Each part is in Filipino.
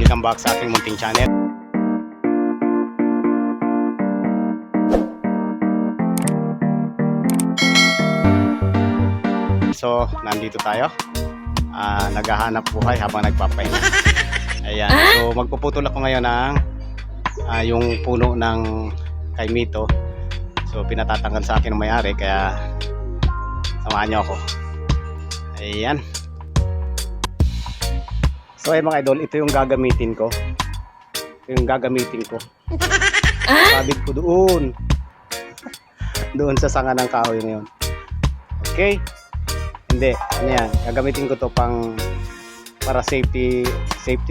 welcome back sa aking munting channel. So, nandito tayo. Naghahanap buhay habang nagpapahinga. Ayan. So, magpuputol ako ngayon ng yung puno ng kaimito. So, pinatatanggal sa akin ng may-ari, kaya samahan niyo ako. Ayan. So, ay mga idol, ito yung gagamitin ko. Ito yung gagamitin ko. Sabit ko doon. Doon sa sanga ng kahoy na yun. Okay? Hindi, ano yan, gagamitin ko to para safety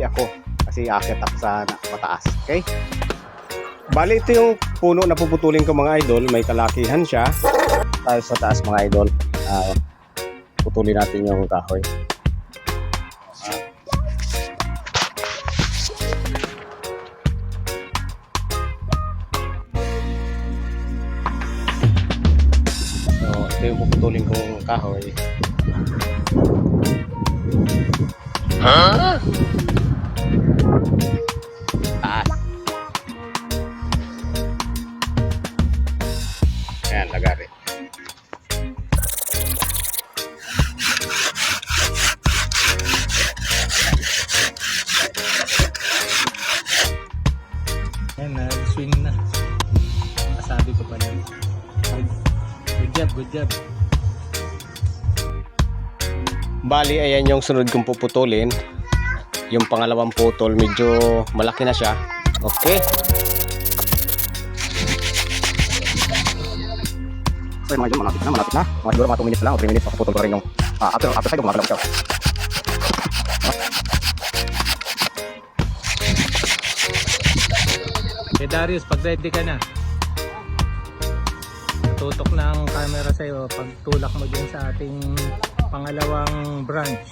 ako kasi akit ako sa mataas. Okay? Bali, ito yung puno na puputulin ko mga idol, may kalakihan siya. Tayo sa taas mga idol, putulin natin yung kahoy. So, ito yung puputulin kong kahoy. Taas. Ayan, lagari. Ayan, swing na. Kasabi ko pa lang. Good job. Bali, ayan yung sunod kong puputulin. Yung pangalawang putol, medyo malaki na siya. Okay. So, mga idol, malapit na. Mga siguro mga 2 minutes lang o 3 minutes, makaputol ko rin yung after side, gumagalaw siya. Okay, Darius, pag ready ka na. Tutok na ang camera sa'yo. Pagtulak mo dun sa ating pangalawang branch.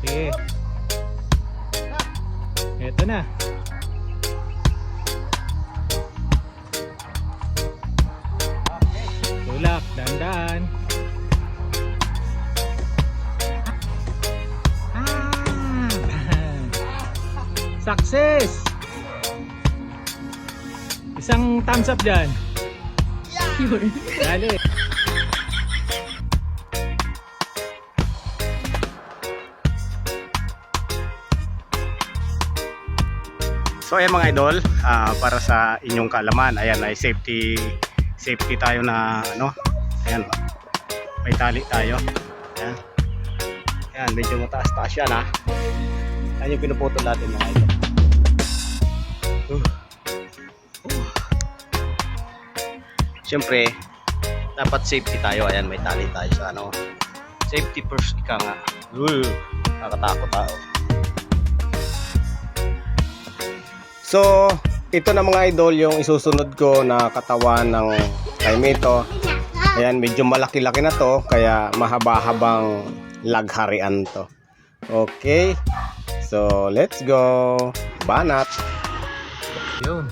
Sige. Eto na. Tulak, dandan. Success! Isang thumbs up dyan. Dali. So, ayan mga idol, para sa inyong kaalaman, ayan ay safety tayo na ano. Ayan, may tali tayo. Ayan, medyo mataas-taas yan ha. Ayan yung pinuputol natin mga idol. Siyempre, dapat safety tayo. Ayan, may tali tayo sa ano. Safety first, ika nga. Nakatakot tao. So, ito na mga idol yung isusunod ko na katawan ng kaimito. Ayan, medyo malaki-laki na to, kaya mahaba-habang lagharian to. Okay. So, let's go. Banat. Yun.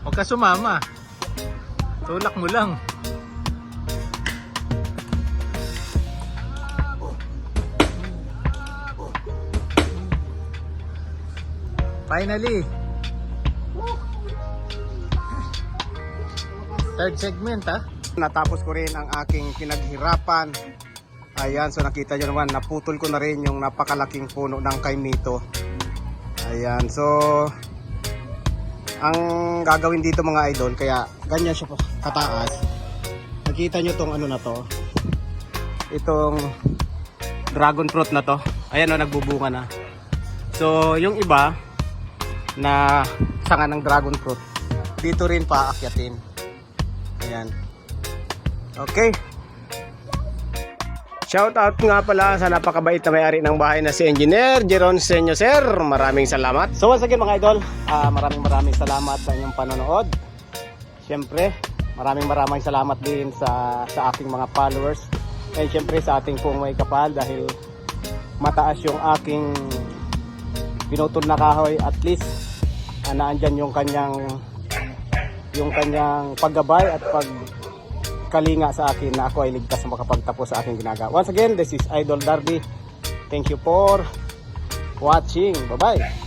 Huwag ka sumama. Tulak mo lang. Finally. Third segment ha. Natapos ko rin ang aking pinaghirapan. Ayan, so nakita nyo naman, naputol ko na rin yung napakalaking puno ng kaimito. Ayan, so ang gagawin dito mga idol, kaya ganyan siya po kataas. Nakita nyo tong ano na to, itong dragon fruit na to. Ayan o, nagbubunga na. So yung iba na sanga ng dragon fruit, dito rin paakyatin. Ayan. Okay. Shout out nga pala sa napakabait na may-ari ng bahay na si Engineer Jeron Senyo, sir. Maraming salamat. So once again mga idol, maraming salamat sa inyong panonood. Siyempre, maraming salamat din sa aking mga followers. And siyempre sa ating pong may kapal, dahil mataas yung aking pinutol na kahoy, at least naandyan yung kanyang paggabay at pagkalinga sa akin na ako ay ligtas na makapagtapos sa aking ginagawa. Once again, this is Idol Darby. Thank you for watching. Bye-bye.